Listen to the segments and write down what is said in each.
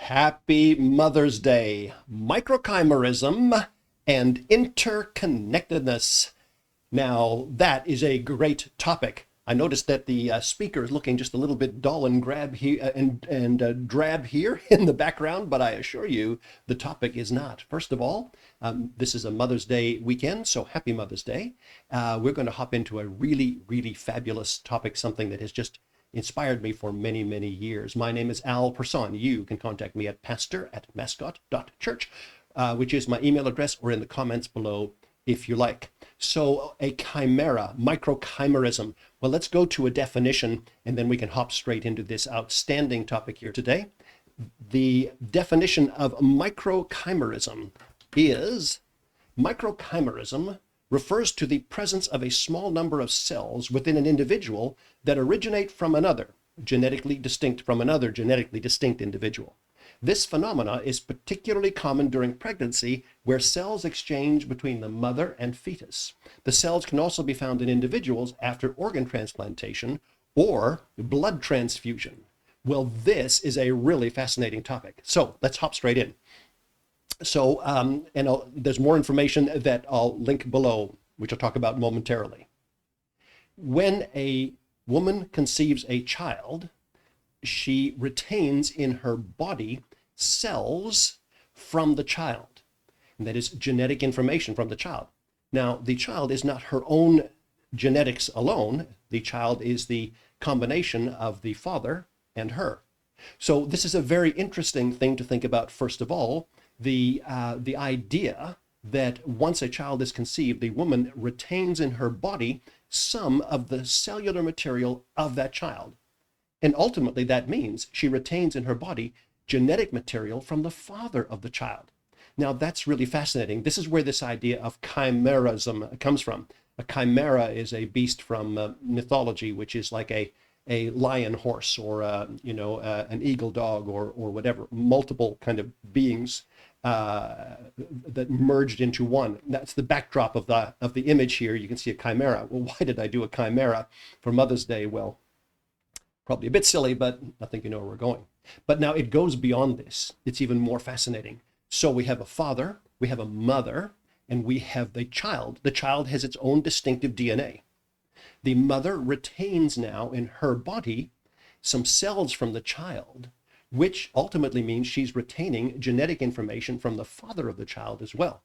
Happy Mother's Day, Microchimerism and Interconnectedness. Now, that is a great topic. I noticed that the speaker is looking just a little bit dull and drab here in the background, but I assure you the topic is not. First of all, this is a Mother's Day weekend, so happy Mother's Day. We're going to hop into a really, really fabulous topic, something that has just inspired me for many, many years. My name is Al Persohn. You can contact me at pastor@mascot.church, which is my email address, or in the comments below if you like. So a chimera, microchimerism. Well, let's go to a definition and then we can hop straight into this outstanding topic here today. The definition of microchimerism is: microchimerism refers to the presence of a small number of cells within an individual that originate from another, genetically distinct from another genetically distinct individual. This phenomena is particularly common during pregnancy, where cells exchange between the mother and fetus. The cells can also be found in individuals after organ transplantation or blood transfusion. Well, this is a really fascinating topic. So let's hop straight in. So, there's more information that I'll link below, which I'll talk about momentarily. When a woman conceives a child, she retains in her body cells from the child, and that is genetic information from the child. Now, the child is not her own genetics alone. The child is the combination of the father and her. So this is a very interesting thing to think about. First of all, the idea that once a child is conceived, the woman retains in her body some of the cellular material of that child. And ultimately, that means she retains in her body genetic material from the father of the child. Now, that's really fascinating. This is where this idea of chimerism comes from. A chimera is a beast from mythology, which is like a lion horse, or an eagle dog, or whatever, multiple kind of beings that merged into one. That's the backdrop of the image here. You can see a chimera. Well, why did I do a chimera for Mother's Day? Well, probably a bit silly, but I think you know where we're going. But now it goes beyond this. It's even more fascinating. So we have a father, we have a mother, and we have the child. The child has its own distinctive DNA. The mother retains now in her body some cells from the child, which ultimately means she's retaining genetic information from the father of the child as well.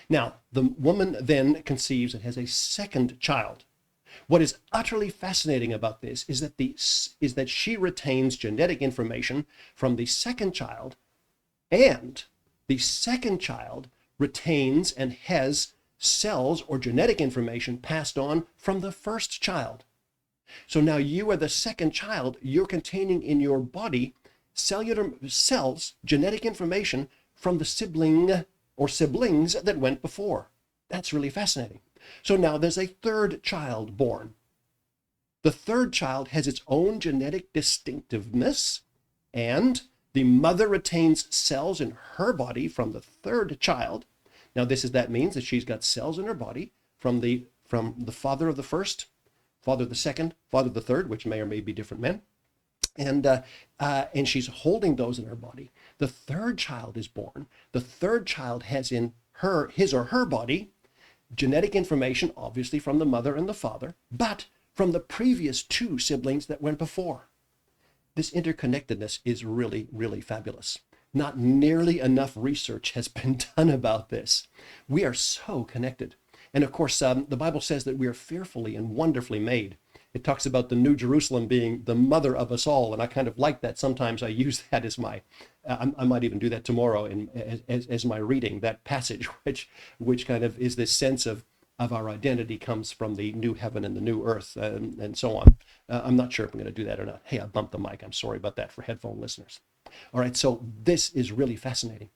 Now, the woman then conceives and has a second child. What is utterly fascinating about this is that she retains genetic information from the second child, and the second child retains and has cells or genetic information passed on from the first child. So now you are the second child. You're containing in your body cellular cells, genetic information from the sibling or siblings that went before. That's really fascinating. So now there's a third child born. The third child has its own genetic distinctiveness, and the mother retains cells in her body from the third child. Now that means that she's got cells in her body from the father of the first, father of the second, father of the third, which may or may be different men. And she's holding those in her body. The third child is born. The third child has in his or her body genetic information, obviously from the mother and the father, but from the previous two siblings that went before. This interconnectedness is really, really fabulous. Not nearly enough research has been done about this. We are so connected. And of course, the Bible says that we are fearfully and wonderfully made. It talks about the New Jerusalem being the mother of us all, and I kind of like that. Sometimes I use that as my, I might even do that tomorrow as my reading, that passage, which kind of is this sense of our identity comes from the new heaven and the new earth, and so on. I'm not sure if I'm going to do that or not. Hey, I bumped the mic. I'm sorry about that for headphone listeners. All right, so this is really fascinating.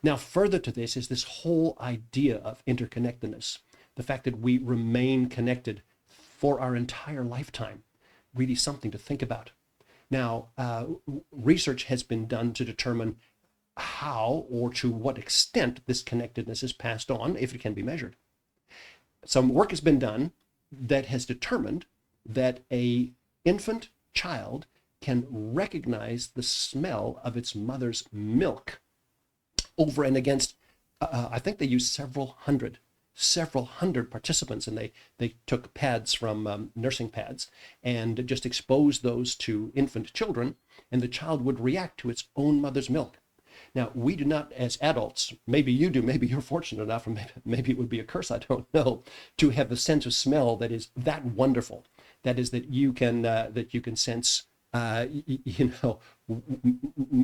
Now, further to this is this whole idea of interconnectedness, the fact that we remain connected for our entire lifetime. Really something to think about. Now, research has been done to determine how or to what extent this connectedness is passed on, if it can be measured. Some work has been done that has determined that a infant child can recognize the smell of its mother's milk over and against, I think they used several hundred participants, and they took pads from nursing pads and just exposed those to infant children, and the child would react to its own mother's milk. Now, we do not, as adults, maybe you do, maybe you're fortunate enough, or maybe it would be a curse, I don't know, to have the sense of smell that is that wonderful. That is, that you can sense,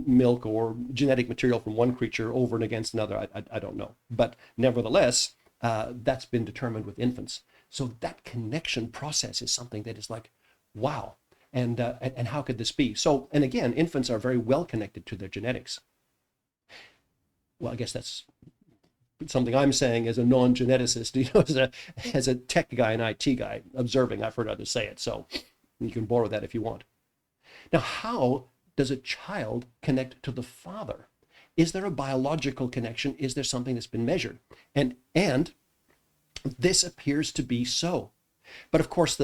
milk or genetic material from one creature over and against another. I don't know, but nevertheless, that's been determined with infants. So that connection process is something that is like, wow. And how could this be? So, and again, infants are very well connected to their genetics. Well, I guess that's something I'm saying as a non-geneticist, as a tech guy, an IT guy, observing. I've heard others say it, so you can borrow that if you want. Now, how does a child connect to the father? Is there a biological connection? Is there something that's been measured? And this appears to be so. But of course,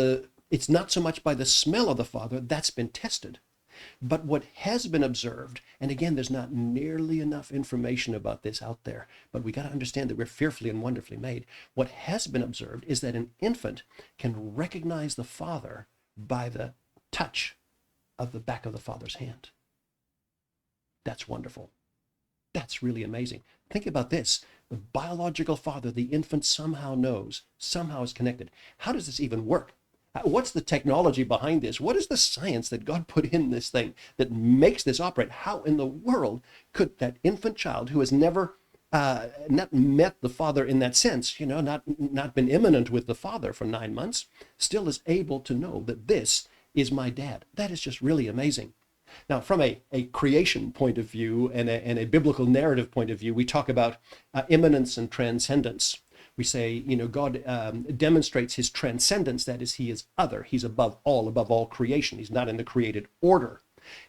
it's not so much by the smell of the father, that's been tested. But what has been observed, and again, there's not nearly enough information about this out there, but we got to understand that we're fearfully and wonderfully made. What has been observed is that an infant can recognize the father by the touch of the back of the father's hand. That's wonderful. That's really amazing. Think about this. The biological father, the infant somehow knows, somehow is connected. How does this even work? What's the technology behind this? What is the science that God put in this thing that makes this operate? How in the world could that infant child who has never not met the father in that sense, not been imminent with the father for 9 months, still is able to know that this is my dad? That is just really amazing. Now, from a creation point of view and a biblical narrative point of view, we talk about immanence and transcendence. We say, God demonstrates his transcendence, that is, he is other. He's above all creation. He's not in the created order.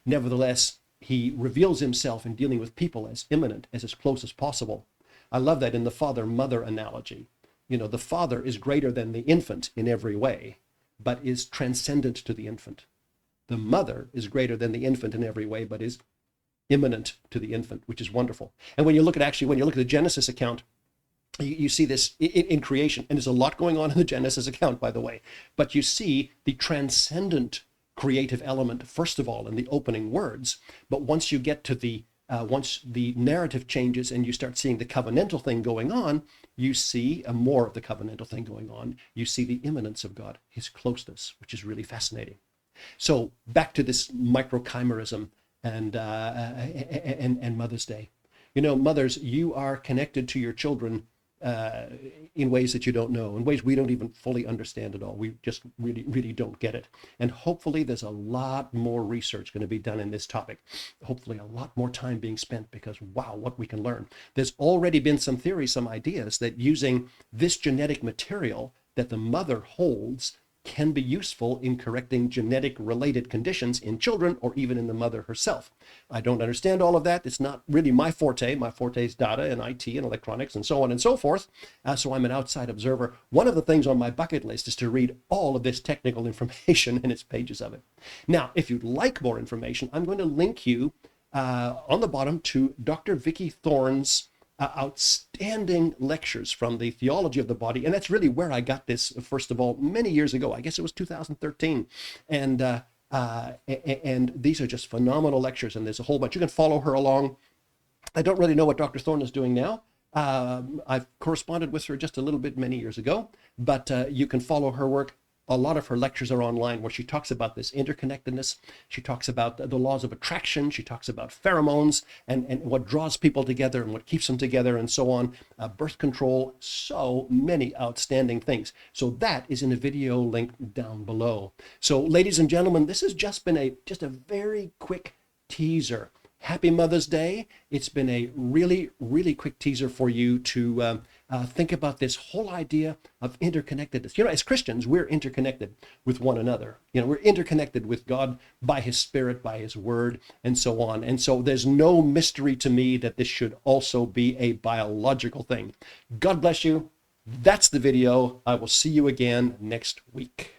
Nevertheless, he reveals himself in dealing with people as immanent, as close as possible. I love that in the father-mother analogy. The father is greater than the infant in every way, but is transcendent to the infant. The mother is greater than the infant in every way, but is immanent to the infant, which is wonderful. And when you look at the Genesis account, you see this in creation, and there's a lot going on in the Genesis account, by the way, but you see the transcendent creative element, first of all, in the opening words, but once you get to once the narrative changes and you start seeing the covenantal thing going on, you see more of the covenantal thing going on. You see the immanence of God, his closeness, which is really fascinating. So back to this microchimerism and Mother's Day. Mothers, you are connected to your children in ways that you don't know, in ways we don't even fully understand at all. We just really, really don't get it. And hopefully there's a lot more research going to be done in this topic. Hopefully a lot more time being spent, because wow, what we can learn. There's already been some theories, some ideas that using this genetic material that the mother holds can be useful in correcting genetic related conditions in children or even in the mother herself. I don't understand all of that. It's not really my forte. My forte is data and IT and electronics and so on and so forth. So I'm an outside observer. One of the things on my bucket list is to read all of this technical information, and it's pages of it. Now, if you'd like more information, I'm going to link you on the bottom to Dr. Vicki Thorn's outstanding lectures from the theology of the body. And that's really where I got this, first of all, many years ago. I guess it was 2013. And these are just phenomenal lectures. And there's a whole bunch. You can follow her along. I don't really know what Dr. Thorn is doing now. I've corresponded with her just a little bit many years ago, but you can follow her work. A lot of her lectures are online where she talks about this interconnectedness. She talks about the laws of attraction. She talks about pheromones and what draws people together and what keeps them together and so on. Birth control, so many outstanding things. So that is in a video link down below. So ladies and gentlemen, this has just been just a very quick teaser. Happy Mother's Day. It's been a really, really quick teaser for you to think about this whole idea of interconnectedness. As Christians, we're interconnected with one another. We're interconnected with God by his Spirit, by his word, and so on. And so there's no mystery to me that this should also be a biological thing. God bless you. That's the video. I will see you again next week.